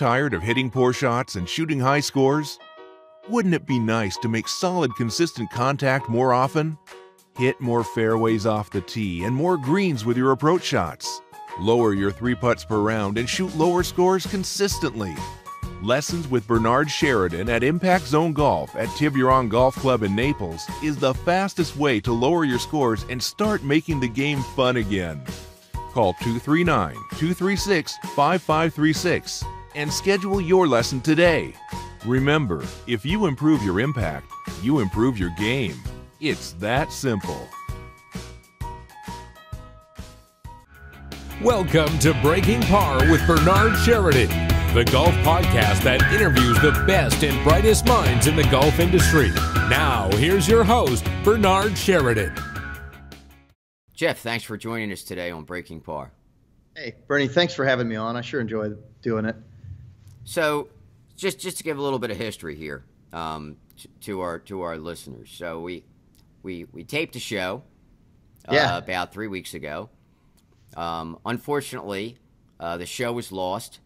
tired of hitting poor shots and shooting high scores? Wouldn't it be nice to make solid, consistent contact more often? Hit more fairways off the tee and more greens with your approach shots. Lower your 3 putts per round and shoot lower scores consistently. Lessons with Bernard Sheridan at Impact Zone Golf at Tiburon Golf Club in Naples is the fastest way to lower your scores and start making the game fun again. Call 239-236-5536 and schedule your lesson today. Remember, if you improve your impact, you improve your game. It's that simple. Welcome to Breaking Par with Bernard Sheridan, the golf podcast that interviews the best and brightest minds in the golf industry. Now, here's your host, Bernard Sheridan. Jeff, thanks for joining us today on Breaking Par. Hey, Bernie, thanks for having me on. I sure enjoy doing it. So, just to give a little bit of history here to our listeners. So we taped a show about 3 weeks ago. Unfortunately, the show was lost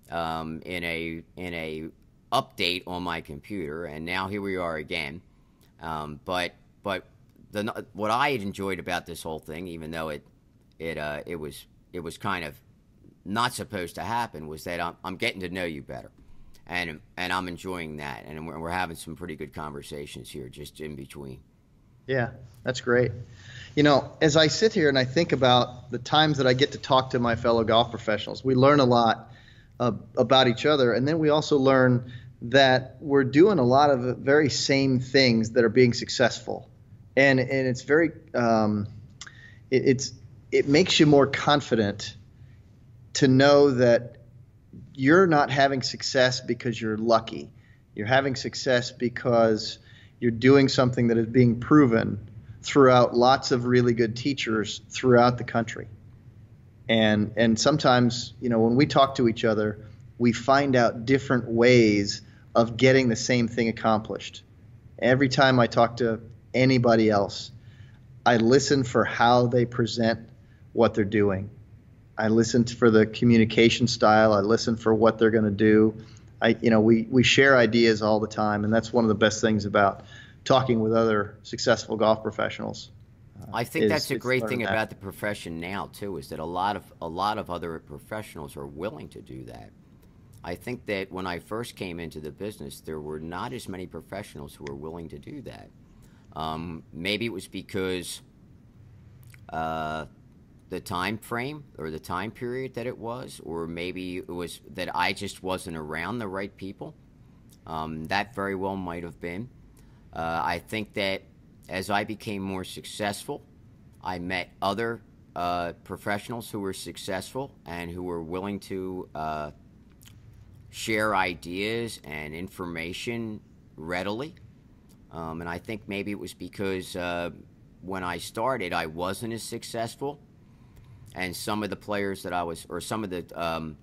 in a update on my computer, and now here we are again. But what I had enjoyed about this whole thing, even though it was kind of not supposed to happen, was that I'm getting to know you better, and I'm enjoying that, and we're having some pretty good conversations here just in between. Yeah, that's great. You know, as I sit here and I think about the times that I get to talk to my fellow golf professionals, we learn a lot about each other, and then we also learn that we're doing a lot of the very same things that are being successful, and it's very it makes you more confident to know that you're not having success because you're lucky. You're having success because you're doing something that is being proven throughout lots of really good teachers throughout the country. And sometimes, you know, when we talk to each other, we find out different ways of getting the same thing accomplished. Every time I talk to anybody else, I listen for how they present what they're doing. I listen for the communication style. I listen for what they're going to do. We share ideas all the time, and that's one of the best things about talking with other successful golf professionals. I think that's a great thing about the profession now too, is that a lot of other professionals are willing to do that. I think that when I first came into the business, there were not as many professionals who were willing to do that. Maybe it was because the time frame or the time period that it was, or maybe it was that I just wasn't around the right people. That very well might have been. I think that as I became more successful, I met other professionals who were successful and who were willing to share ideas and information readily. And I think maybe it was because when I started, I wasn't as successful. And some of the players that I was, or some of the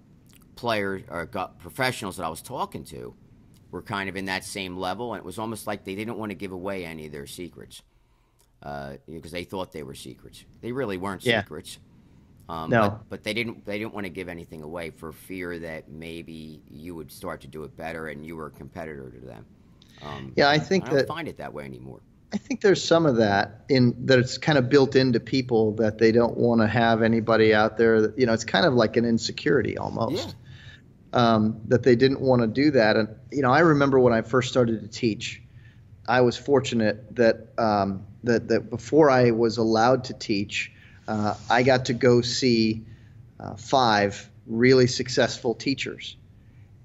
players or professionals that I was talking to were kind of in that same level, and it was almost like they didn't want to give away any of their secrets because they thought they were secrets. They really weren't secrets. No. But they didn't want to give anything away for fear that maybe you would start to do it better and you were a competitor to them. I think I don't find it that way anymore. I think there's some of that that it's kind of built into people, that they don't want to have anybody out there that, it's kind of like an insecurity almost. Yeah. That they didn't want to do that. And, I remember when I first started to teach, I was fortunate that that before I was allowed to teach, I got to go see 5 really successful teachers.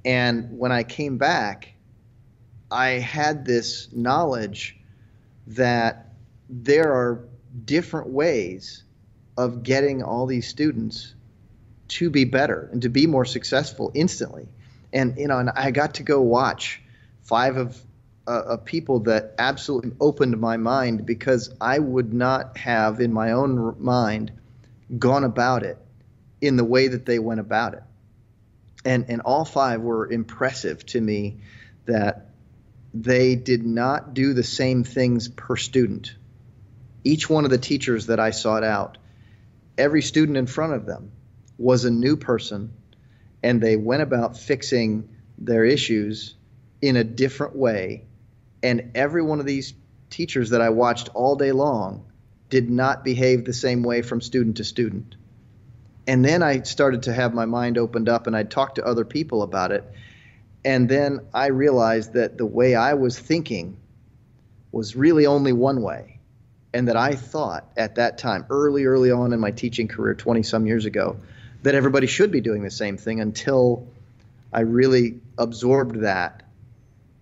And when I came back, I had this knowledge that there are different ways of getting all these students to be better and to be more successful instantly. And and I got to go watch 5 of people that absolutely opened my mind, because I would not have in my own mind gone about it in the way that they went about it. And all 5 were impressive to me, that they did not do the same things per student. Each one of the teachers that I sought out, every student in front of them was a new person, and they went about fixing their issues in a different way. And every one of these teachers that I watched all day long did not behave the same way from student to student. And then I started to have my mind opened up, and I'd talk to other people about it. And then I realized that the way I was thinking was really only one way. And that I thought at that time, early on in my teaching career, 20-some years ago, that everybody should be doing the same thing, until I really absorbed that.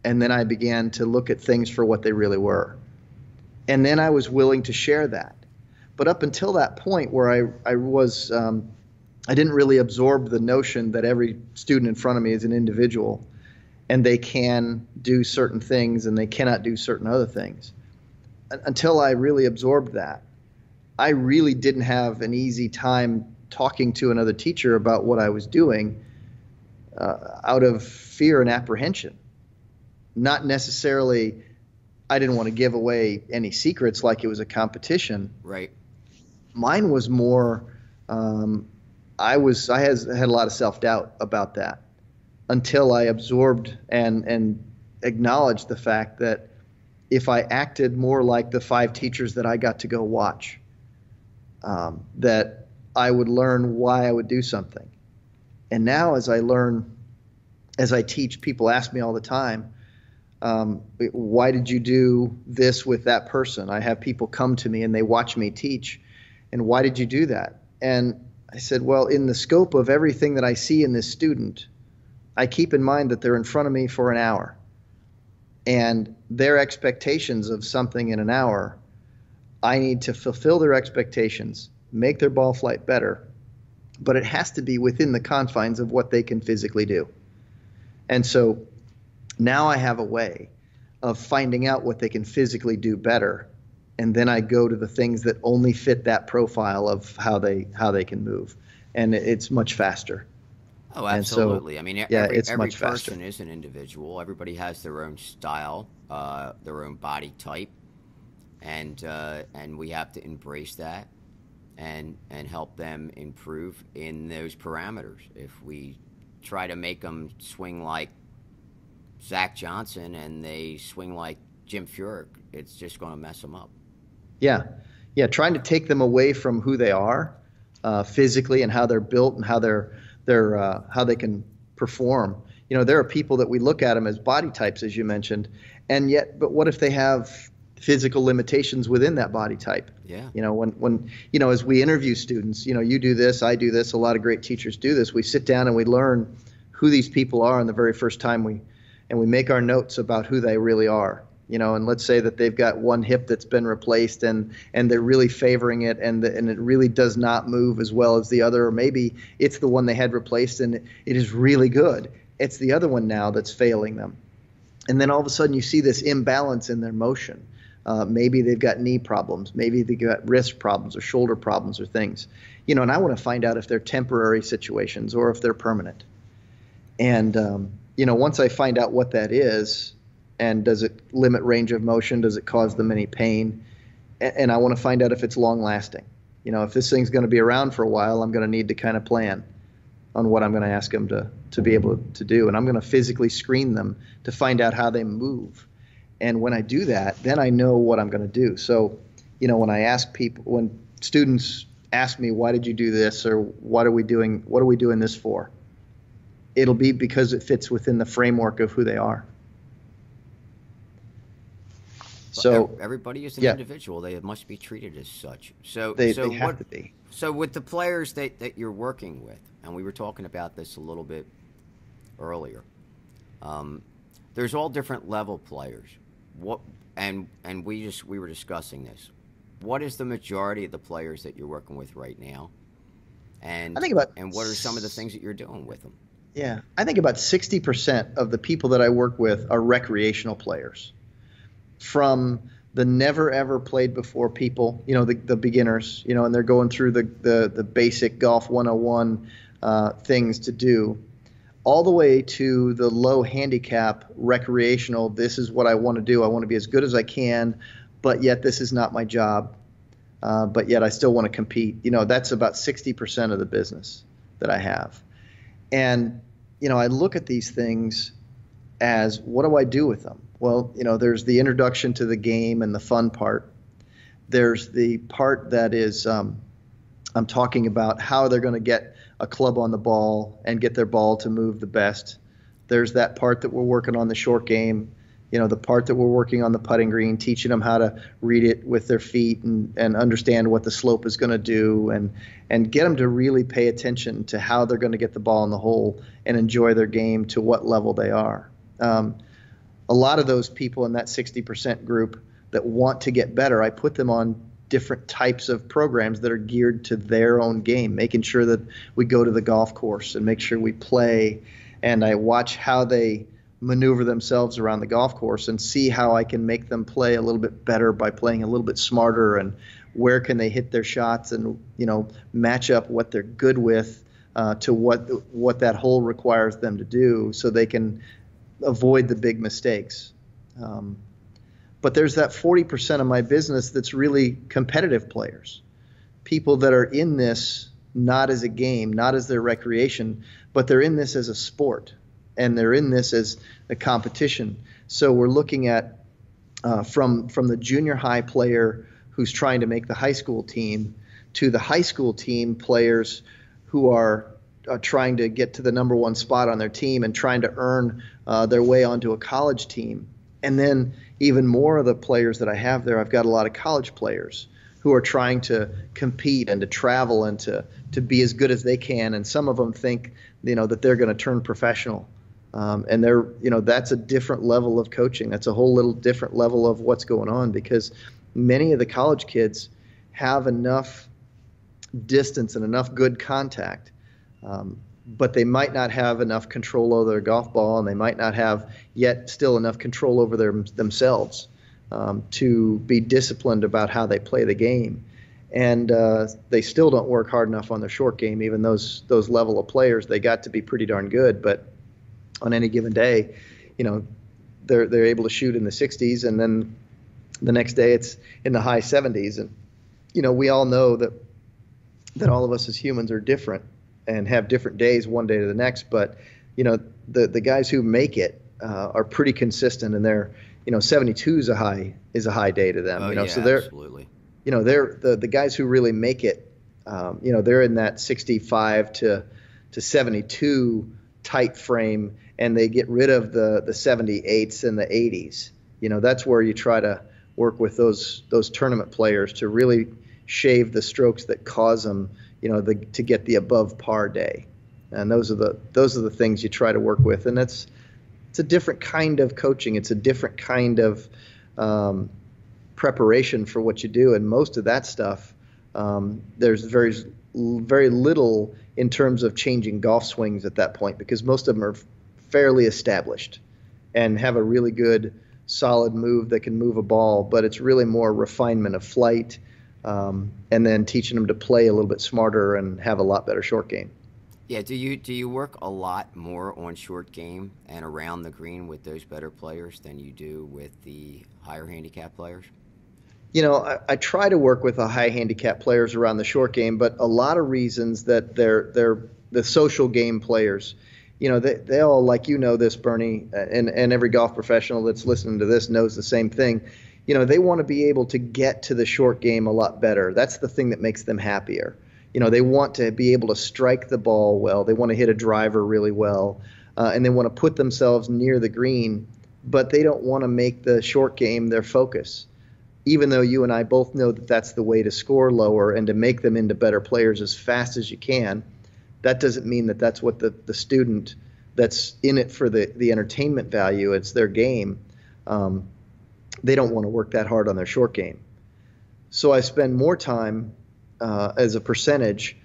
And then I began to look at things for what they really were. And then I was willing to share that. But up until that point where I didn't really absorb the notion that every student in front of me is an individual, and they can do certain things and they cannot do certain other things. Until I really absorbed that, I really didn't have an easy time talking to another teacher about what I was doing out of fear and apprehension. Not necessarily, I didn't want to give away any secrets like it was a competition. Right. Mine was more, I had a lot of self-doubt about that, until I absorbed and acknowledged the fact that if I acted more like the 5 teachers that I got to go watch, that I would learn why I would do something. And now as I teach, people ask me all the time, why did you do this with that person? I have people come to me and they watch me teach. And why did you do that? And I said, well, in the scope of everything that I see in this student, I keep in mind that they're in front of me for an hour. And their expectations of something in an hour, I need to fulfill their expectations, make their ball flight better, but it has to be within the confines of what they can physically do. And so now I have a way of finding out what they can physically do better, and then I go to the things that only fit that profile of how they can move, and it's much faster. Oh, absolutely. So, I mean, it's every much faster. person is an individual. Everybody has their own style, their own body type, and we have to embrace that and help them improve in those parameters. If we try to make them swing like Zach Johnson and they swing like Jim Furyk, it's just going to mess them up. Yeah. Trying to take them away from who they are physically and how they're built and how how they can perform. You know, there are people that we look at them as body types, as you mentioned, but what if they have physical limitations within that body type? Yeah. You know, when as we interview students, you do this, I do this, a lot of great teachers do this. We sit down and we learn who these people are on the very first time we make our notes about who they really are. And let's say that they've got one hip that's been replaced and they're really favoring it and it really does not move as well as the other, or maybe it's the one they had replaced and it is really good. It's the other one now that's failing them. And then all of a sudden you see this imbalance in their motion. Maybe they've got knee problems, maybe they've got wrist problems or shoulder problems or things. And I want to find out if they're temporary situations or if they're permanent. And once I find out what that is, and does it limit range of motion? Does it cause them any pain? And I want to find out if it's long lasting. If this thing's going to be around for a while, I'm going to need to kind of plan on what I'm going to ask them to be able to do. And I'm going to physically screen them to find out how they move. And when I do that, then I know what I'm going to do. So, when students ask me, why did you do this? Or what are we doing this for? It'll be because it fits within the framework of who they are. So everybody is an individual. They must be treated as such. So they have to be. So with the players that you're working with, and we were talking about this a little bit earlier, there's all different level players. And we were discussing this. What is the majority of the players that you're working with right now? And what are some of the things that you're doing with them? Yeah, I think about 60% of the people that I work with are recreational players. From the never ever played before people, the beginners, and they're going through the basic golf 101 things to do, all the way to the low handicap recreational. This is what I want to do. I want to be as good as I can, but yet this is not my job. But yet I still want to compete. That's about 60% of the business that I have. And, I look at these things as, what do I do with them? Well, there's the introduction to the game and the fun part. There's the part that is, I'm talking about how they're going to get a club on the ball and get their ball to move the best. There's that part that we're working on the short game, the part that we're working on the putting green, teaching them how to read it with their feet and understand what the slope is going to do, and get them to really pay attention to how they're going to get the ball in the hole and enjoy their game to what level they are. A lot of those people in that 60% group that want to get better, I put them on different types of programs that are geared to their own game, making sure that we go to the golf course and make sure we play. And I watch how they maneuver themselves around the golf course and see how I can make them play a little bit better by playing a little bit smarter, and where can they hit their shots and, match up what they're good with to what that hole requires them to do, so they can avoid the big mistakes. But there's that 40% of my business that's really competitive players, people that are in this not as a game, not as their recreation, but they're in this as a sport, and they're in this as a competition. So we're looking at from the junior high player who's trying to make the high school team, to the high school team players who are trying to get to the number one spot on their team and trying to earn their way onto a college team. And then even more of the players that I have there, I've got a lot of college players who are trying to compete and to travel and to be as good as they can. And some of them think, that they're going to turn professional. And they're, that's a different level of coaching. That's a whole little different level of what's going on, because many of the college kids have enough distance and enough good contact, but they might not have enough control over their golf ball, and they might not have yet still enough control over themselves to be disciplined about how they play the game. And they still don't work hard enough on their short game. Even those level of players, they got to be pretty darn good, but on any given day, they're able to shoot in the 60s, and then the next day it's in the high 70s. And we all know that all of us as humans are different and have different days one day to the next, but the guys who make it are pretty consistent, and they're 72 is a high day to them. So they're absolutely. They're the guys who really make it. They're in that 65 to 72 tight frame, and they get rid of the 78s and the 80s. That's where you try to work with those tournament players to really shave the strokes that cause them, to get the above par day. And those are the things you try to work with. And it's a different kind of coaching. It's a different kind of preparation for what you do. And most of that stuff, there's very, very little in terms of changing golf swings at that point, because most of them are fairly established and have a really good, solid move that can move a ball. But it's really more refinement of flight, and then teaching them to play a little bit smarter and have a lot better short game. Yeah, do you work a lot more on short game and around the green with those better players than you do with the higher handicap players? I try to work with the high handicap players around the short game, but a lot of reasons that they're the social game players. They all, like this, Bernie, and every golf professional that's listening to this knows the same thing. They want to be able to get to the short game a lot better. That's the thing that makes them happier. They want to be able to strike the ball well. They want to hit a driver really well, and they want to put themselves near the green, but they don't want to make the short game their focus. Even though you and I both know that that's the way to score lower and to make them into better players as fast as you can, that doesn't mean that that's what the student that's in it for the entertainment value, it's their game. They don't want to work that hard on their short game. So I spend more time as a percentage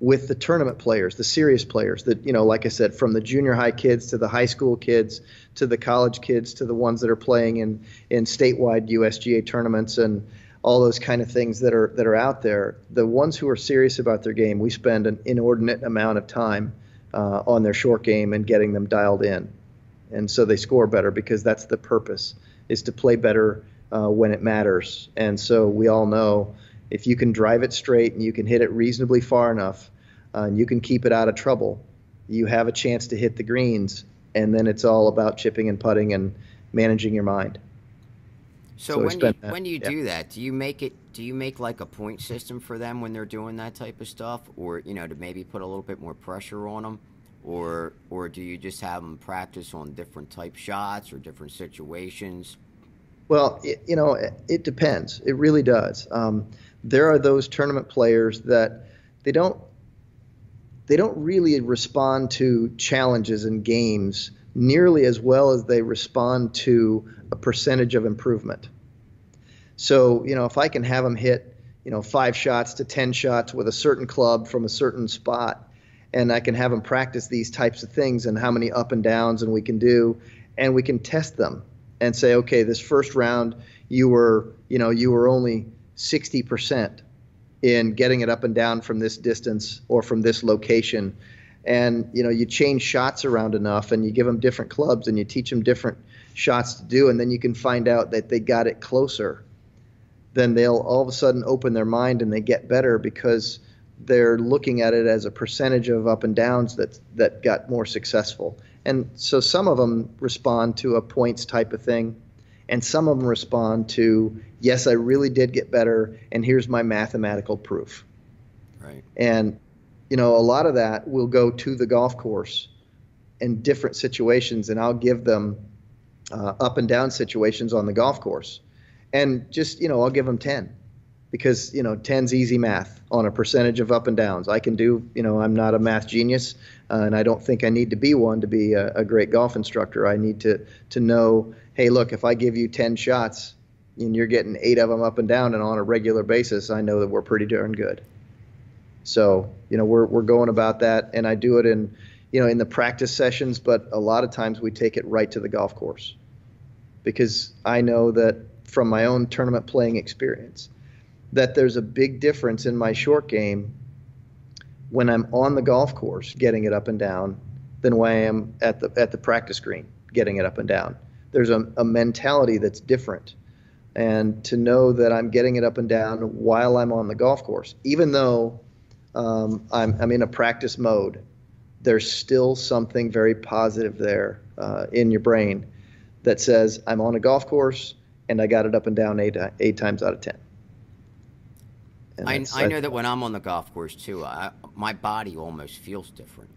with the tournament players, the serious players that, like I said, from the junior high kids to the high school kids to the college kids to the ones that are playing in statewide USGA tournaments and all those kind of things that are out there. The ones who are serious about their game, we spend an inordinate amount of time on their short game and getting them dialed in. And so they score better, because that's the purpose, is to play better when it matters. And so we all know, if you can drive it straight and you can hit it reasonably far enough, and you can keep it out of trouble, you have a chance to hit the greens, and then it's all about chipping and putting and managing your mind. So when you do that, do you make like a point system for them when they're doing that type of stuff, or to maybe put a little bit more pressure on them, or do you just have them practice on different type shots or different situations? Well, it depends. It really does. There are those tournament players that they don't really respond to challenges and games nearly as well as they respond to a percentage of improvement. So, if I can have them hit, 5 shots to 10 shots with a certain club from a certain spot, and I can have them practice these types of things and how many up and downs and we can do, and we can test them and say, okay, this first round you were only 60% in getting it up and down from this distance or from this location. And, you change shots around enough and you give them different clubs and you teach them different shots to do, and then you can find out that they got it closer. Then they'll all of a sudden open their mind and they get better because they're looking at it as a percentage of up and downs that got more successful. And so some of them respond to a points type of thing, and some of them respond to, yes, I really did get better, and here's my mathematical proof. Right. And a lot of that will go to the golf course in different situations, and I'll give them up and down situations on the golf course. And just, I'll give them 10 because, 10's easy math on a percentage of up and downs. I can do, I'm not a math genius, and I don't think I need to be one to be a great golf instructor. I need to know, hey, look, if I give you 10 shots and you're getting 8 of them up and down and on a regular basis, I know that we're pretty darn good. So, we're going about that, and I do it in the practice sessions, but a lot of times we take it right to the golf course because I know that from my own tournament playing experience that there's a big difference in my short game when I'm on the golf course getting it up and down than when I am at the practice green getting it up and down. There's a mentality that's different. And to know that I'm getting it up and down while I'm on the golf course, even though I'm in a practice mode, there's still something very positive there in your brain that says I'm on a golf course and I got it up and down eight times out of 10. I know that when I'm on the golf course too, my body almost feels different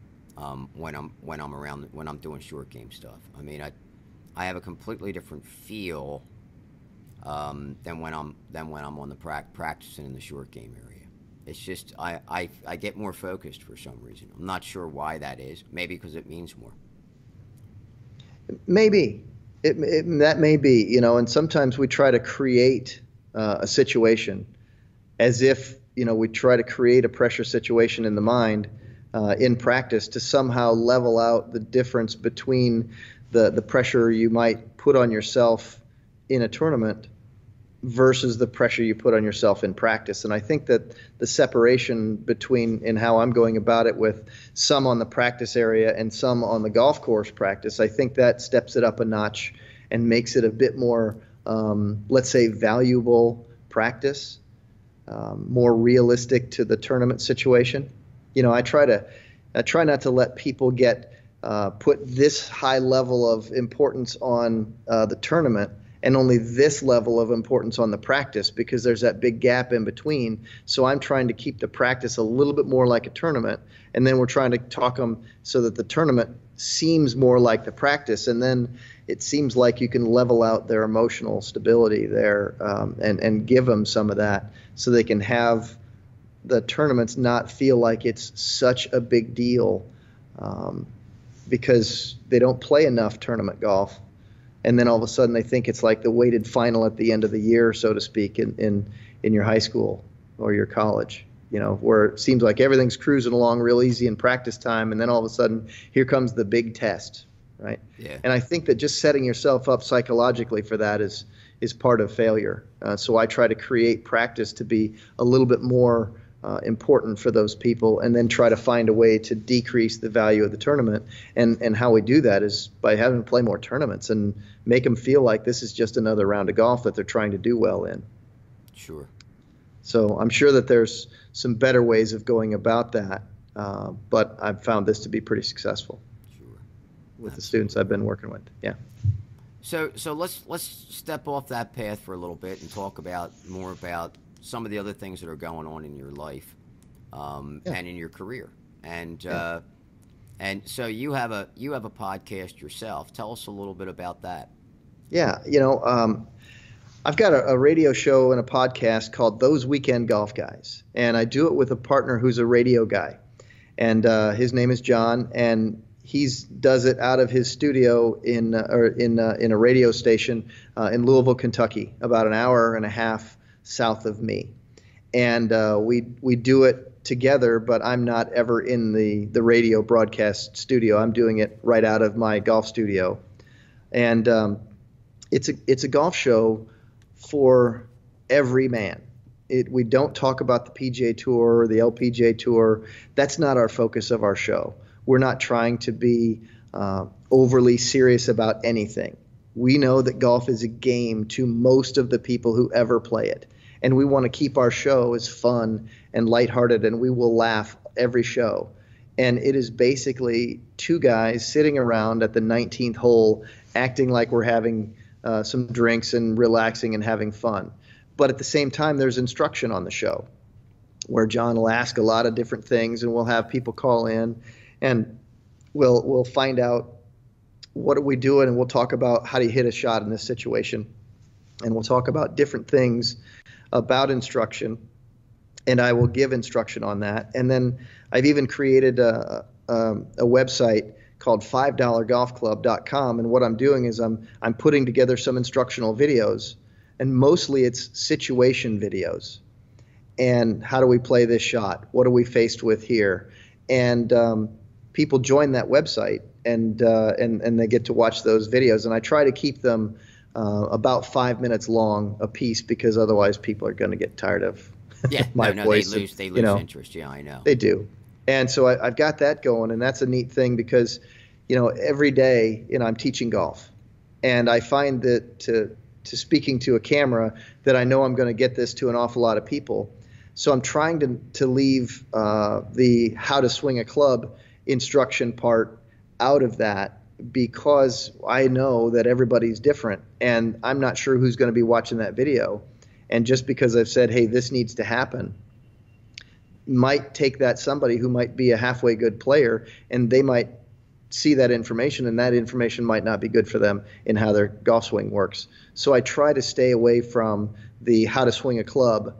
when I'm doing short game stuff. I mean, I have a completely different feel than when I'm on the practicing in the short game area. It's just I get more focused for some reason. I'm not sure why that is. Maybe because it means more. Maybe that may be, and sometimes we try to create a situation as if we try to create a pressure situation in the mind in practice to somehow level out the difference between the pressure you might put on yourself in a tournament versus the pressure you put on yourself in practice. And I think that the separation between in how I'm going about it with some on the practice area and some on the golf course practice, I think that steps it up a notch and makes it a bit more, let's say, valuable practice, more realistic to the tournament situation. I try not to let people get put this high level of importance on the tournament and only this level of importance on the practice because there's that big gap in between. So I'm trying to keep the practice a little bit more like a tournament, and then we're trying to talk them so that the tournament seems more like the practice, and then it seems like you can level out their emotional stability there and give them some of that so they can have the tournaments not feel like it's such a big deal because they don't play enough tournament golf. And then all of a sudden they think it's like the weighted final at the end of the year, so to speak, in your high school or your college, where it seems like everything's cruising along real easy in practice time. And then all of a sudden here comes the big test, right? Yeah. And I think that just setting yourself up psychologically for that is part of failure. So I try to create practice to be a little bit more important for those people, and then try to find a way to decrease the value of the tournament. And how we do that is by having them play more tournaments and make them feel like this is just another round of golf that they're trying to do well in. Sure. So I'm sure that there's some better ways of going about that. but I've found this to be pretty successful with the students I've been working with. Yeah. So let's step off that path for a little bit and talk more about some of the other things that are going on in your life, and in your career. And so you have a podcast yourself. Tell us a little bit about that. Yeah, I've got a radio show and a podcast called Those Weekend Golf Guys, and I do it with a partner who's a radio guy, and his name is John, and he does it out of his studio in a radio station in Louisville, Kentucky, about an hour and a half south of me, and we do it together, but I'm not ever in the radio broadcast studio. I'm doing it right out of my golf studio, and it's a golf show for every man. We don't talk about the PGA Tour or the LPGA Tour. That's not our focus of our show. We're not trying to be overly serious about anything. We know that golf is a game to most of the people who ever play it. And we want to keep our show as fun and lighthearted, and we will laugh every show. And it is basically two guys sitting around at the 19th hole acting like we're having some drinks and relaxing and having fun. But at the same time, there's instruction on the show where John will ask a lot of different things, and we'll have people call in, and we'll find out what are we doing, and we'll talk about how do you hit a shot in this situation. And we'll talk about different things about instruction, and I will give instruction on that. And then I've even created a website called $5golfclub.com, and what I'm doing is I'm putting together some instructional videos, and mostly it's situation videos. And how do we play this shot? What are we faced with here? And people join that website, and they get to watch those videos. And I try to keep them about 5 minutes long a piece, because otherwise people are going to get tired of my voice. They lose interest. Yeah, I know. They do. And so I've got that going, and that's a neat thing because, every day, I'm teaching golf, and I find that to speaking to a camera that I know I'm going to get this to an awful lot of people. So I'm trying to leave the how to swing a club instruction part out of that, because I know that everybody's different, and I'm not sure who's going to be watching that video. And just because I've said, hey, this needs to happen, might take that somebody who might be a halfway good player, and they might see that information, and that information might not be good for them in how their golf swing works. So I try to stay away from the how to swing a club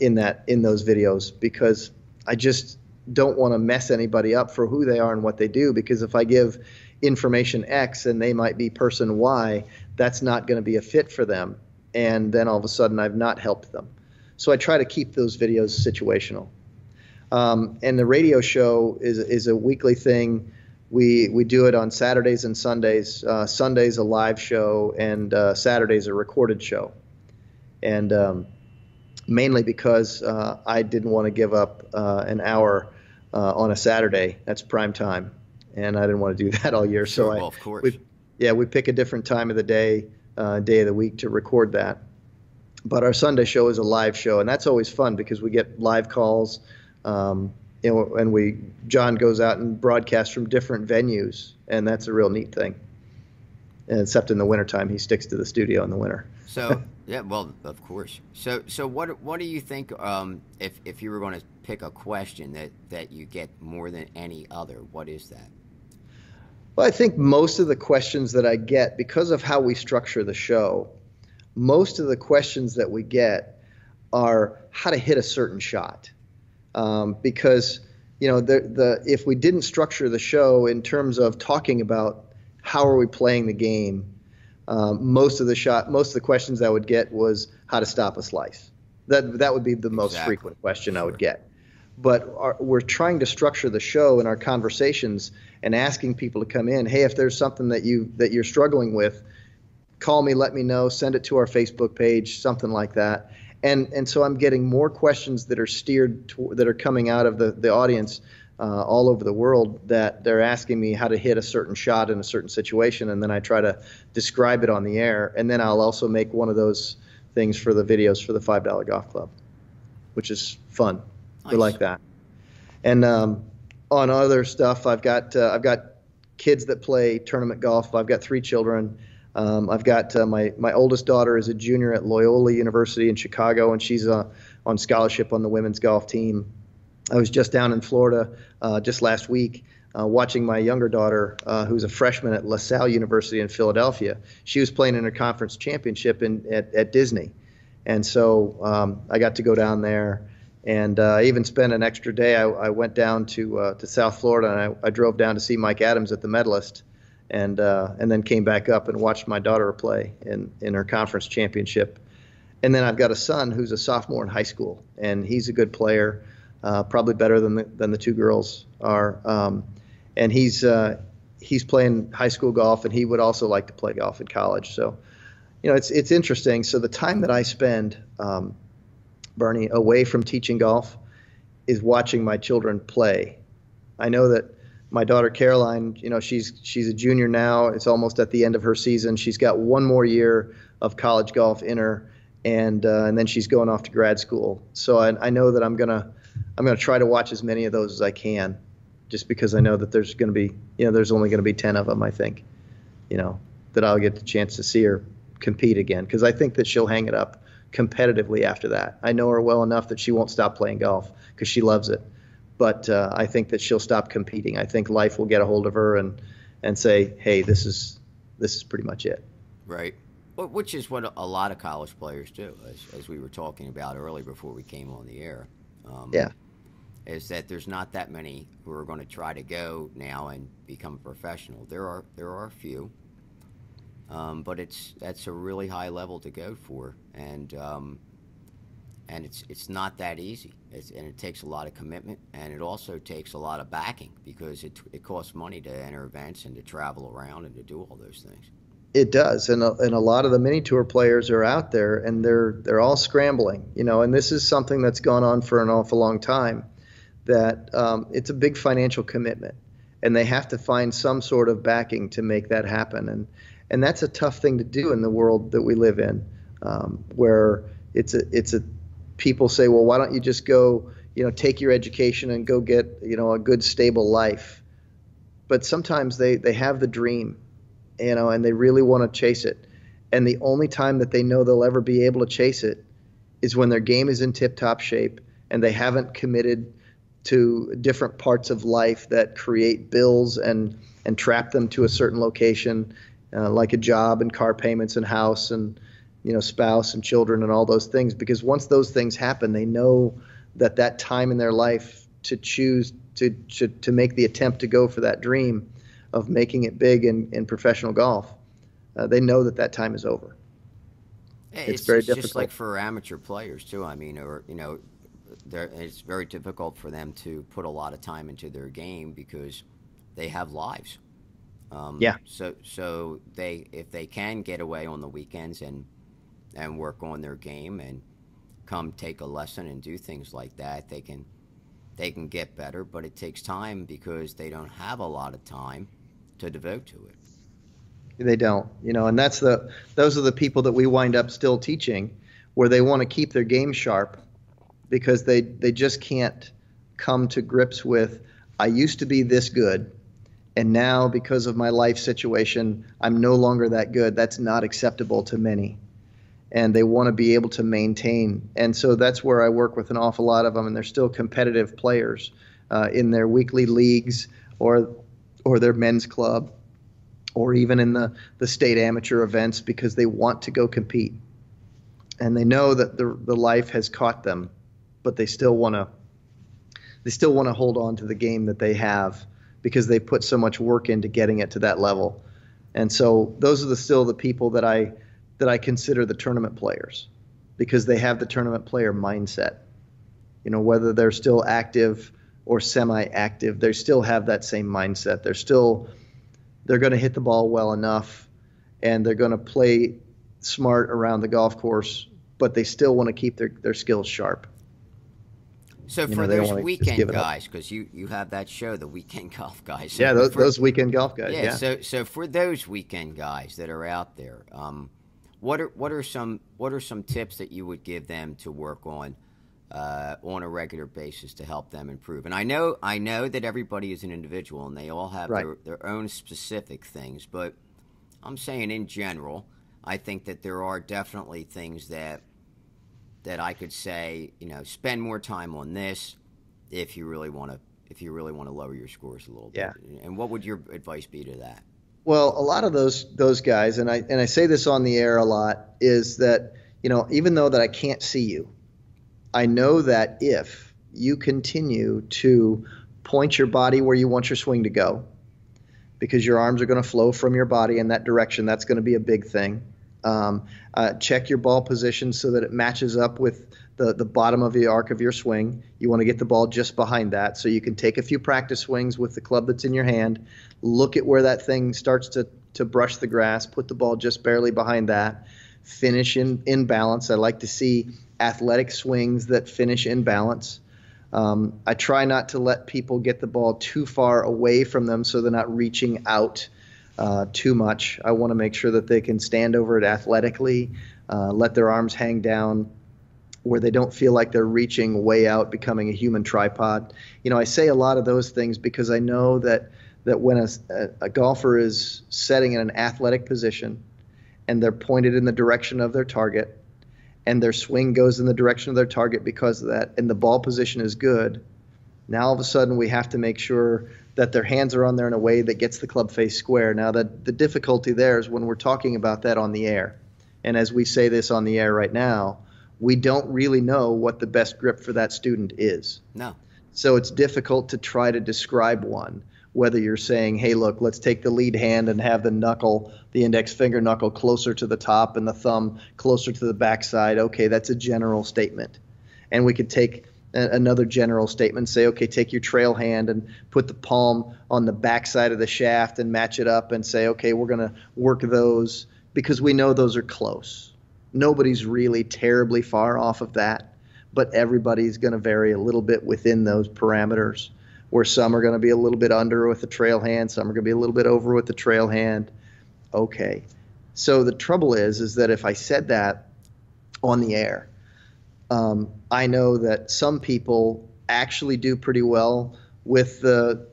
in those videos, because I just don't want to mess anybody up for who they are and what they do, because if I give information X and they might be person Y, that's not going to be a fit for them, and then all of a sudden I've not helped them. So I try to keep those videos situational. And the radio show is a weekly thing. We do it on Saturdays and Sundays. Sunday's a live show, and Saturday's a recorded show. And mainly because I didn't want to give up an hour on a Saturday. That's prime time, and I didn't want to do that all year. Sure, so well, of course. We pick a different time of the day of the week to record that. But our Sunday show is a live show, and that's always fun because we get live calls. And John goes out and broadcasts from different venues, and that's a real neat thing. And except in the wintertime, he sticks to the studio in the winter. So yeah, well, of course. So what do you think? If you were going to pick a question that you get more than any other, what is that? Well, I think most of the questions that I get, because of how we structure the show, most of the questions that we get are how to hit a certain shot. Because if we didn't structure the show in terms of talking about how are we playing the game, most of the questions I would get was how to stop a slice. That would be the most frequent question I would get. But we're trying to structure the show in our conversations and asking people to come in. Hey, if there's something that you're struggling with, call me, let me know, send it to our Facebook page, something like that. And so I'm getting more questions that are that are coming out of the audience all over the world, that they're asking me how to hit a certain shot in a certain situation, and then I try to describe it on the air. And then I'll also make one of those things for the videos for the $5 Golf Club, which is fun. Nice. We like that. And on other stuff, I've got kids that play tournament golf. I've got 3 children. I've got my oldest daughter is a junior at Loyola University in Chicago, and she's on scholarship on the women's golf team. I was just down in Florida just last week watching my younger daughter, who's a freshman at LaSalle University in Philadelphia. She was playing in her conference championship at Disney. And so I got to go down there, and I even spent an extra day. I went down to South Florida, and I drove down to see Mike Adams at the Medalist, and then came back up and watched my daughter play in her conference championship. And then I've got a son who's a sophomore in high school, and he's a good player, probably better than the 2 girls are. And he's playing high school golf, and he would also like to play golf in college. So, it's interesting. So the time that I spend, Bernie, away from teaching golf is watching my children play. I know that my daughter Caroline, she's a junior now. It's almost at the end of her season. She's got 1 more year of college golf in her, and then she's going off to grad school. So I know that I'm gonna try to watch as many of those as I can, just because I know that there's going to be, there's only going to be 10 of them, I think, that I'll get the chance to see her compete again, because I think that she'll hang it up competitively after that. I know her well enough that she won't stop playing golf because she loves it. But I think that she'll stop competing. I think life will get a hold of her and say, hey, this is pretty much it. Right. Which is what a lot of college players do, as we were talking about earlier before we came on the air. Yeah. Is that there's not that many who are going to try to go now and become a professional. There are a few, but that's a really high level to go for, and it's not that easy. And it takes a lot of commitment, and it also takes a lot of backing, because it costs money to enter events and to travel around and to do all those things. It does, and a lot of the mini tour players are out there, and they're all scrambling, and this is something that's gone on for an awful long time. That it's a big financial commitment, and they have to find some sort of backing to make that happen, and that's a tough thing to do in the world that we live in, where it's a people say, well, why don't you just go, take your education and go get, a good stable life, but sometimes they have the dream, and they really want to chase it, and the only time that they know they'll ever be able to chase it is when their game is in tip-top shape and they haven't committed to different parts of life that create bills and trap them to a certain location, like a job and car payments and house and, spouse and children and all those things. Because once those things happen, they know that time in their life to choose to make the attempt to go for that dream of making it big in professional golf, they know that time is over. It's very difficult. difficult. Just like for amateur players too. I mean, it's very difficult for them to put a lot of time into their game because they have lives. Yeah. So if they can get away on the weekends and work on their game and come take a lesson and do things like that, they can get better. But it takes time because they don't have a lot of time to devote to it. They don't, and those are the people that we wind up still teaching, where they want to keep their game sharp, because they just can't come to grips with, I used to be this good, and now because of my life situation, I'm no longer that good. That's not acceptable to many. And they want to be able to maintain. And so that's where I work with an awful lot of them, and they're still competitive players in their weekly leagues or their men's club, or even in the state amateur events, because they want to go compete. And they know that the life has caught them, but they still want to hold on to the game that they have, because they put so much work into getting it to that level. And so those are still the people that I consider the tournament players, because they have the tournament player mindset. Whether they're still active or semi-active, they still have that same mindset. They're going to hit the ball well enough, and they're going to play smart around the golf course, but they still want to keep their skills sharp. So for those weekend guys, because you have that show, the Weekend Golf Guys. So yeah, those weekend golf guys. Yeah. So for those weekend guys that are out there, what are some tips that you would give them to work on on a regular basis to help them improve. And I know that everybody is an individual and they all have their own specific things, but I'm saying in general, I think that there are definitely things that I could say, spend more time on this if you really want to lower your scores a little bit. And what would your advice be to that? Well, a lot of those guys, and I say this on the air a lot, is that, even though that I can't see you, I know that if you continue to point your body where you want your swing to go, because your arms are going to flow from your body in that direction, that's going to be a big thing. Check your ball position so that it matches up with the bottom of the arc of your swing. You want to get the ball just behind that so you can take a few practice swings with the club that's in your hand, look at where that thing starts to brush the grass, put the ball just barely behind that, finish in balance. I like to see athletic swings that finish in balance. I try not to let people get the ball too far away from them so they're not reaching out too much. I want to make sure that they can stand over it athletically, let their arms hang down where they don't feel like they're reaching way out, becoming a human tripod. I say a lot of those things because I know that when a golfer is setting in an athletic position and they're pointed in the direction of their target and their swing goes in the direction of their target because of that, and the ball position is good, now all of a sudden we have to make sure that their hands are on there in a way that gets the club face square. Now, the difficulty there is when we're talking about that on the air. And as we say this on the air right now, we don't really know what the best grip for that student is. No. So it's difficult to try to describe one, whether you're saying, hey, look, let's take the lead hand and have the index finger knuckle closer to the top and the thumb closer to the backside. Okay, that's a general statement. And we could take another general statement, say, okay, take your trail hand and put the palm on the backside of the shaft and match it up and say, okay, we're going to work those because we know those are close. Nobody's really terribly far off of that, but everybody's going to vary a little bit within those parameters, where some are going to be a little bit under with the trail hand, some are going to be a little bit over with the trail hand. Okay. So the trouble is that if I said that on the air, I know that some people actually do pretty well with the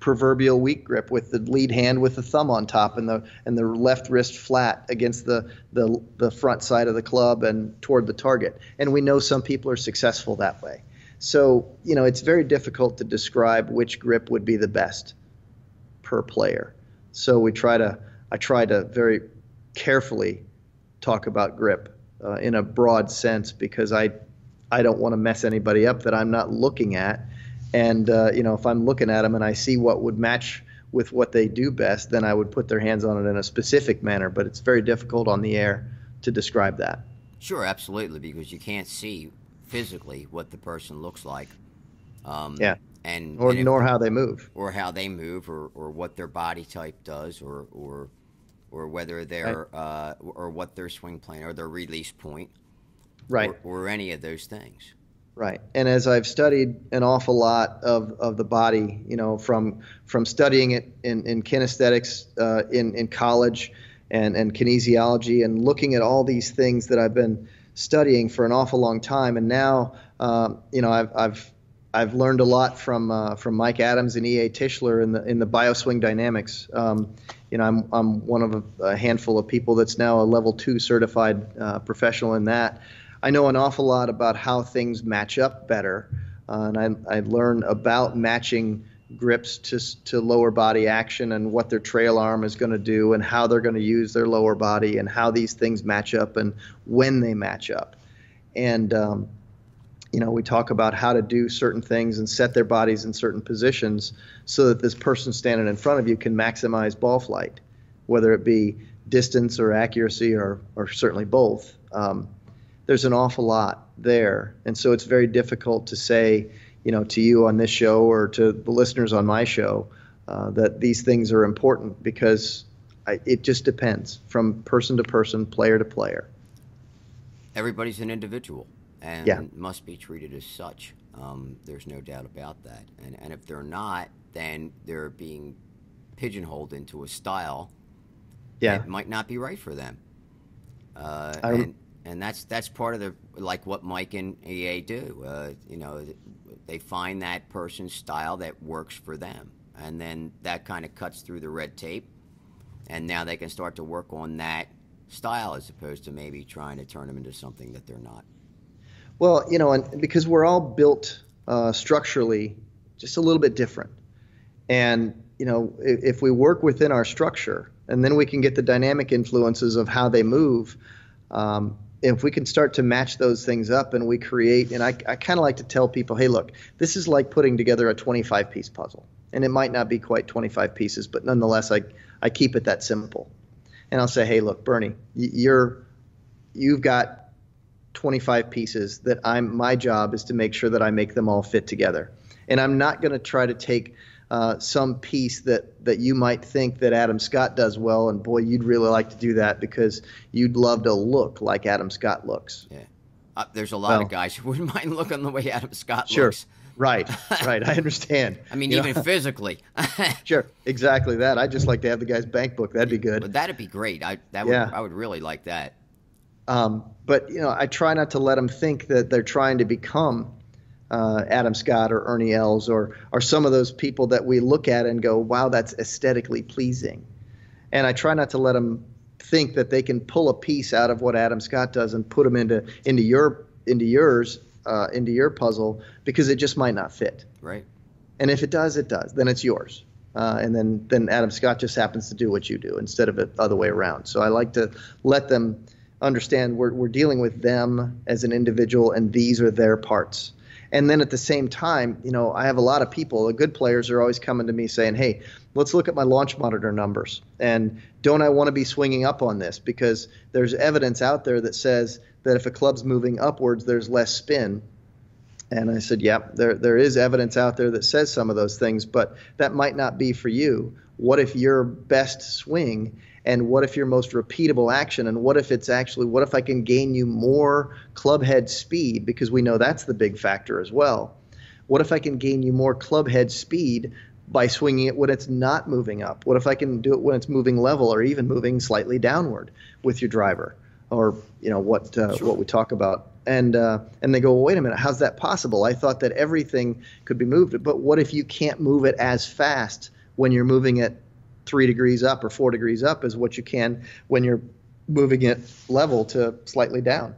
proverbial weak grip, with the lead hand with the thumb on top and the left wrist flat against the front side of the club and toward the target. And we know some people are successful that way. So, it's very difficult to describe which grip would be the best per player. So I try to very carefully talk about grip in a broad sense, because I don't want to mess anybody up that I'm not looking at. And, if I'm looking at them and I see what would match with what they do best, then I would put their hands on it in a specific manner. But it's very difficult on the air to describe that. Sure, absolutely, because you can't see physically what the person looks like. Nor how they move. Or how they move, or what their body type does, or whether they're or what their swing plan or their release point, right, or any of those things. Right. And as I've studied an awful lot of the body, from studying it in kinesthetics in college and kinesiology, and looking at all these things that I've been studying for an awful long time, and now I've learned a lot from Mike Adams and E.A. Tischler in the bioswing dynamics. I'm one of a handful of people that's now a level 2 certified professional in that. I know an awful lot about how things match up better, and I learn about matching grips to lower body action and what their trail arm is going to do and how they're going to use their lower body and how these things match up and when they match up. And, we talk about how to do certain things and set their bodies in certain positions so that this person standing in front of you can maximize ball flight, whether it be distance or accuracy or certainly both. There's an awful lot there. And so it's very difficult to say, to you on this show or to the listeners on my show, that these things are important, because it just depends from person to person, player to player. Everybody's an individual and must be treated as such. There's no doubt about that. And if they're not, then they're being pigeonholed into a style that might not be right for them. And that's part of the, like what Mike and EA do. You know, they find that person's style that works for them, and then that kind of cuts through the red tape, and now they can start to work on that style as opposed to maybe trying to turn them into something that they're not. Well, you know, and because we're all built structurally just a little bit different, and you know, if we work within our structure, and then we can get the dynamic influences of how they move. If we can start to match those things up and we create, and I kind of like to tell people, hey, look, this is like putting together a 25-piece puzzle. And it might not be quite 25 pieces, but nonetheless, I keep it that simple. And I'll say, hey, look, Bernie, you've got 25 pieces that my job is to make sure that I make them all fit together. And I'm not going to try to take some piece that you might think that Adam Scott does well, and boy, you'd really like to do that because you'd love to look like Adam Scott looks. Yeah, there's a lot of guys who wouldn't mind looking the way Adam Scott looks. Right, I understand. I mean, even physically. Sure, exactly that. I'd just like to have the guy's bank book. That'd be good. But that'd be great. I would really like that. But you know, I try not to let them think that they're trying to become Adam Scott or Ernie Els or some of those people that we look at and go, wow, that's aesthetically pleasing. And I try not to let them think that they can pull a piece out of what Adam Scott does and put them into your puzzle, because it just might not fit. Right. And if it does, it does. Then it's yours. And then Adam Scott just happens to do what you do instead of the other way around. So I like to let them understand we're dealing with them as an individual, and these are their parts. And then at the same time, you know, I have a lot of people, the good players are always coming to me saying, hey, let's look at my launch monitor numbers. And don't I want to be swinging up on this? Because there's evidence out there that says that if a club's moving upwards, there's less spin. And I said, yeah, there is evidence out there that says some of those things, but that might not be for you. What if your best swing, and what if your most repeatable action, and what if I can gain you more club head speed, because we know that's the big factor as well. What if I can gain you more club head speed by swinging it when it's not moving up? What if I can do it when it's moving level or even moving slightly downward with your driver, or you know what we talk about? And they go, well, wait a minute, how's that possible? I thought that everything could be moved, but what if you can't move it as fast when you're moving it 3 degrees up or 4 degrees up as what you can when you're moving it level to slightly down?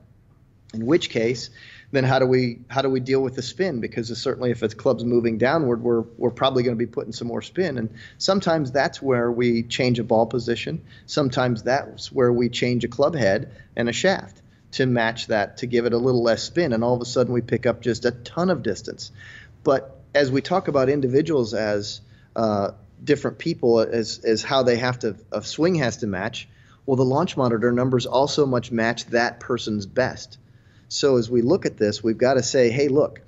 In which case, then how do we deal with the spin? Because certainly if it's clubs moving downward, we're probably going to be putting some more spin. And sometimes that's where we change a ball position. Sometimes that's where we change a club head and a shaft to match that, to give it a little less spin. And all of a sudden we pick up just a ton of distance. But as we talk about individuals as different people, as how they have to, a swing has to match, well, the launch monitor numbers also much match that person's best. So as we look at this, we've got to say, hey, look,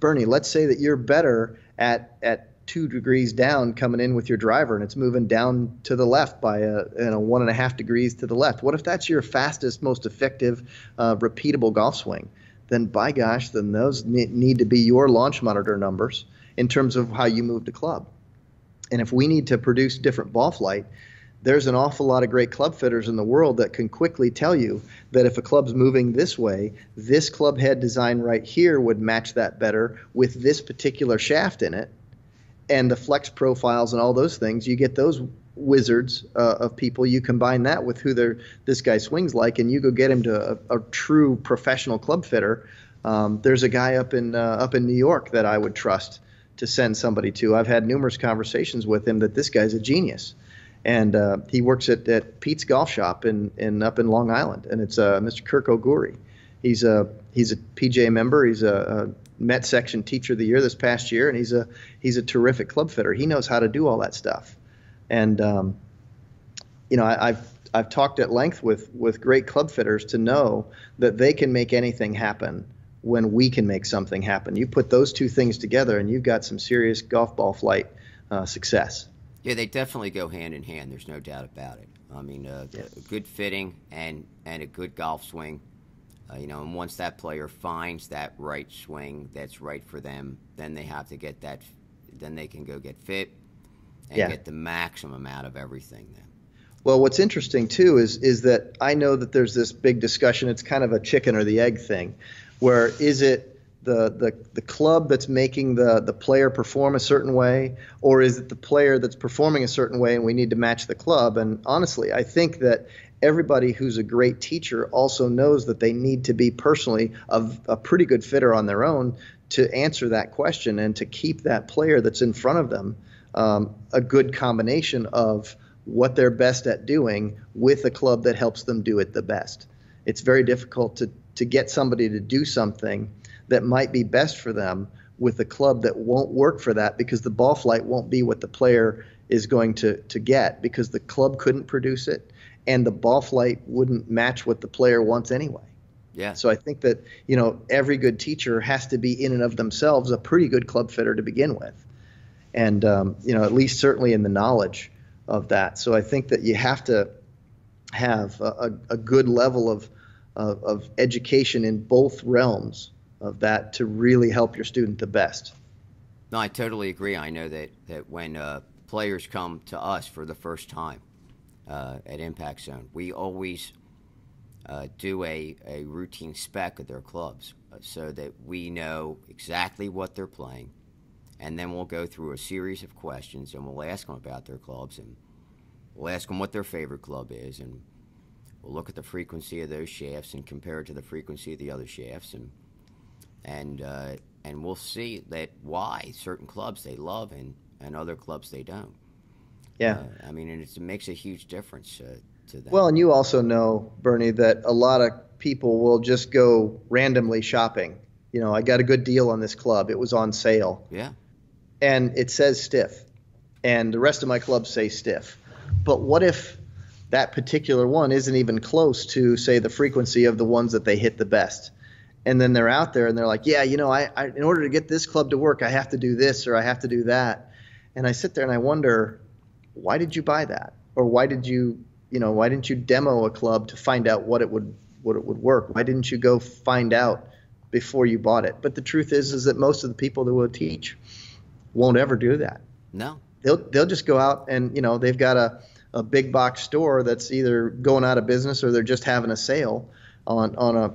Bernie, let's say that you're better at 2 degrees down coming in with your driver, and it's moving down to the left by 1.5 degrees to the left. What if that's your fastest, most effective, repeatable golf swing? Then by gosh, then those need to be your launch monitor numbers in terms of how you move the club. And if we need to produce different ball flight, there's an awful lot of great club fitters in the world that can quickly tell you that if a club's moving this way, this club head design right here would match that better with this particular shaft in it. And the flex profiles and all those things, you get those wizards of people. You combine that with who this guy swings like, and you go get him to a true professional club fitter. There's a guy up in New York that I would trust to send somebody to. I've had numerous conversations with him that this guy's a genius. And he works at Pete's Golf Shop up in Long Island, and it's Mr. Kirk O'Guri. He's a PGA member. He's a Met Section Teacher of the Year this past year, and he's a terrific club fitter. He knows how to do all that stuff. And you know, I've talked at length with great club fitters to know that they can make anything happen when we can make something happen. You put those two things together, and you've got some serious golf ball flight success. Yeah, they definitely go hand in hand. There's no doubt about it. I mean, a good fitting and a good golf swing, you know, and once that player finds that right swing that's right for them, then they have to get that. Then they can go get fit and get the maximum out of everything. Then. Well, what's interesting too is that I know that there's this big discussion. It's kind of a chicken or the egg thing, where is it the club that's making the player perform a certain way, or is it the player that's performing a certain way and we need to match the club? And honestly, I think that everybody who's a great teacher also knows that they need to be personally a pretty good fitter on their own to answer that question and to keep that player that's in front of them a good combination of what they're best at doing with a club that helps them do it the best. It's very difficult to get somebody to do something that might be best for them with a club that won't work for that, because the ball flight won't be what the player is going to get, because the club couldn't produce it and the ball flight wouldn't match what the player wants anyway. Yeah. So I think that, every good teacher has to be in and of themselves a pretty good club fitter to begin with. And, at least certainly in the knowledge of that. So I think that you have to have a good level of education in both realms of that to really help your student the best. No, I totally agree. I know that when players come to us for the first time at Impact Zone, we always do a routine spec of their clubs so that we know exactly what they're playing. And then we'll go through a series of questions and we'll ask them about their clubs, and we'll ask them what their favorite club is, and we'll look at the frequency of those shafts and compare it to the frequency of the other shafts, and we'll see that why certain clubs they love and other clubs they don't. Yeah. And it makes a huge difference to them. Well, and you also know, Bernie, that a lot of people will just go randomly shopping. I got a good deal on this club. It was on sale. Yeah. And it says stiff, and the rest of my clubs say stiff. But what if that particular one isn't even close to, say, the frequency of the ones that they hit the best? And then they're out there and they're like, yeah, I in order to get this club to work, I have to do this or I have to do that. And I sit there and I wonder, why did you buy that? Or why didn't you demo a club to find out what it would work? Why didn't you go find out before you bought it? But the truth is that most of the people that will teach won't ever do that. No. They'll just go out and, they've got a big box store that's either going out of business or they're just having a sale on a,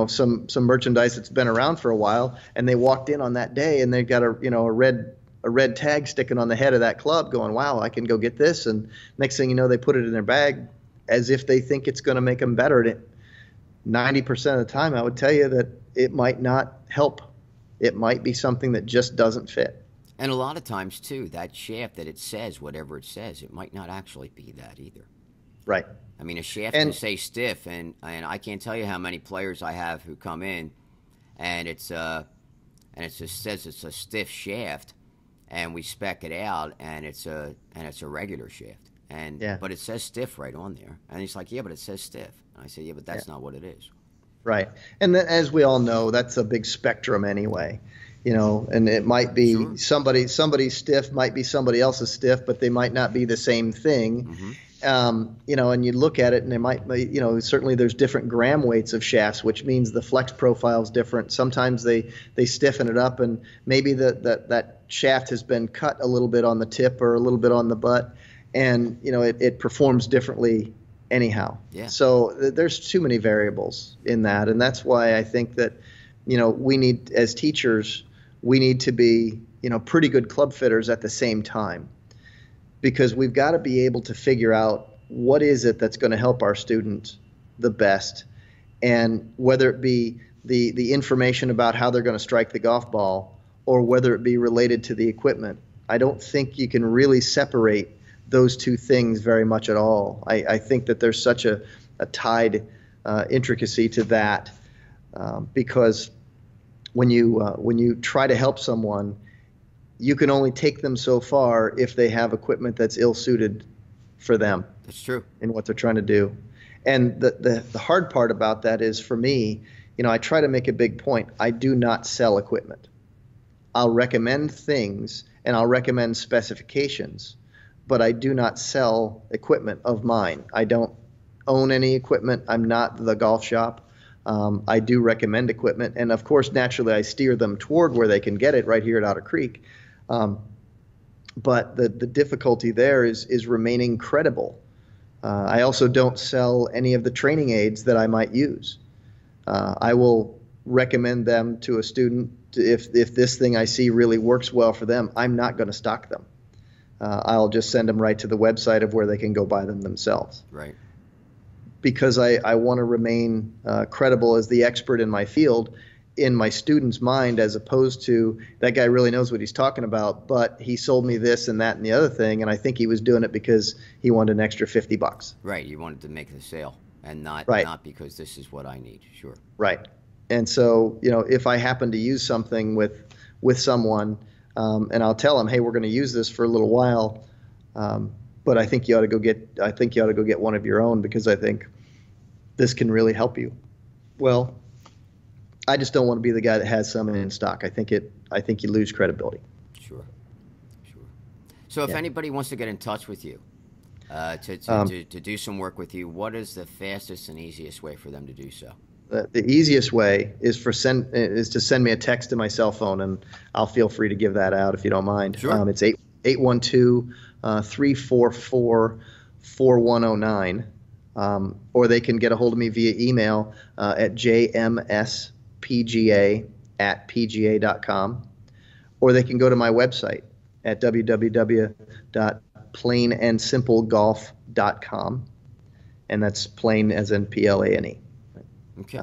some merchandise that's been around for a while, and they walked in on that day and they've got a red tag sticking on the head of that club going, wow, I can go get this. And next thing you know, they put it in their bag as if they think it's going to make them better. And 90% of the time, I would tell you that it might not help. It might be something that just doesn't fit. And a lot of times, too, that shaft that it says, whatever it says, it might not actually be that either. Right. A shaft can say stiff, and I can't tell you how many players I have who come in, and it just says it's a stiff shaft, and we spec it out, and it's a regular shaft, but it says stiff right on there, and he's like, yeah, but it says stiff, and I say, yeah, but that's not what it is. Right, and then, as we all know, that's a big spectrum anyway. And it might be somebody's stiff, might be somebody else's stiff, but they might not be the same thing. Mm-hmm. And you look at it and they might, certainly there's different gram weights of shafts, which means the flex profile is different. Sometimes they stiffen it up, and maybe that shaft has been cut a little bit on the tip or a little bit on the butt, and, it performs differently anyhow. Yeah. So there's too many variables in that. And that's why I think that, we need, as teachers, we need to be, pretty good club fitters at the same time, because we've got to be able to figure out what is it that's going to help our students the best, and whether it be the information about how they're going to strike the golf ball, or whether it be related to the equipment. I don't think you can really separate those two things very much at all. I think that there's such a tied intricacy to that, because when you try to help someone, you can only take them so far if they have equipment that's ill-suited for them. That's true. In what they're trying to do. And the hard part about that is, for me, I try to make a big point. I do not sell equipment. I'll recommend things and I'll recommend specifications, but I do not sell equipment of mine. I don't own any equipment. I'm not the golf shop. I do recommend equipment, and of course, naturally, I steer them toward where they can get it right here at Otter Creek. But the difficulty there is remaining credible I also don't sell any of the training aids that I might use. I will recommend them to a student if this thing I see really works well for them. I'm not going to stock them. I'll just send them right to the website of where they can go buy them themselves. Right. Because I want to remain credible as the expert in my field in my student's mind, as opposed to that guy really knows what he's talking about, but he sold me this and that and the other thing, and I think he was doing it because he wanted an extra $50. Right. You wanted to make the sale and not because this is what I need. Sure. Right. And so, if I happen to use something with someone, and I'll tell them, hey, we're going to use this for a little while, but I think you ought to go get one of your own because I think this can really help you. Well, I just don't want to be the guy that has some in stock. I think you lose credibility. Sure. So if anybody wants to get in touch with you to do some work with you, what is the fastest and easiest way for them to do so? The easiest way is to send me a text to my cell phone, and I'll feel free to give that out if you don't mind. Sure. It's 812-344-4109, or they can get a hold of me via email at jmspga@pga.com, or they can go to my website at www.plainandsimplegolf.com, and that's plain as in PLANE. Okay.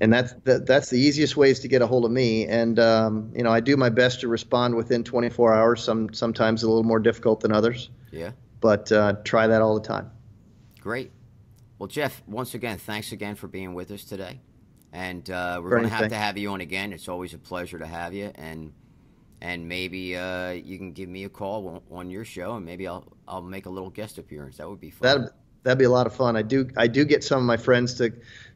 And that's the easiest ways to get a hold of me. And I do my best to respond within 24 hours. Sometimes a little more difficult than others. Yeah. But try that all the time. Great. Well, Jeff, once again, thanks again for being with us today. And we're going to have you on again. It's always a pleasure to have you. And maybe you can give me a call on your show, and maybe I'll make a little guest appearance. That would be fun. That'd be a lot of fun. I do get some of my friends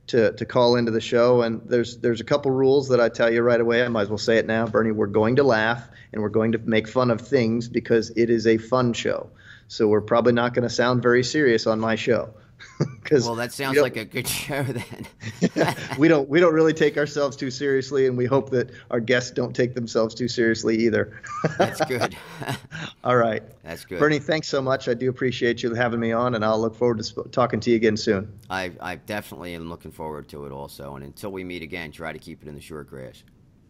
to call into the show, and there's a couple rules that I tell you right away. I might as well say it now, Bernie. We're going to laugh and we're going to make fun of things because it is a fun show. So we're probably not going to sound very serious on my show. Well, that sounds like a good show then. we don't really take ourselves too seriously, and we hope that our guests don't take themselves too seriously either. That's good. All right. That's good. Bernie, thanks so much. I do appreciate you having me on, and I'll look forward to talking to you again soon. I definitely am looking forward to it also. And until we meet again, try to keep it in the short grass.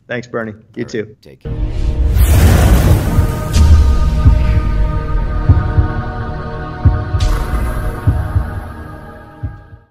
Thanks, Bernie. You too. Take care.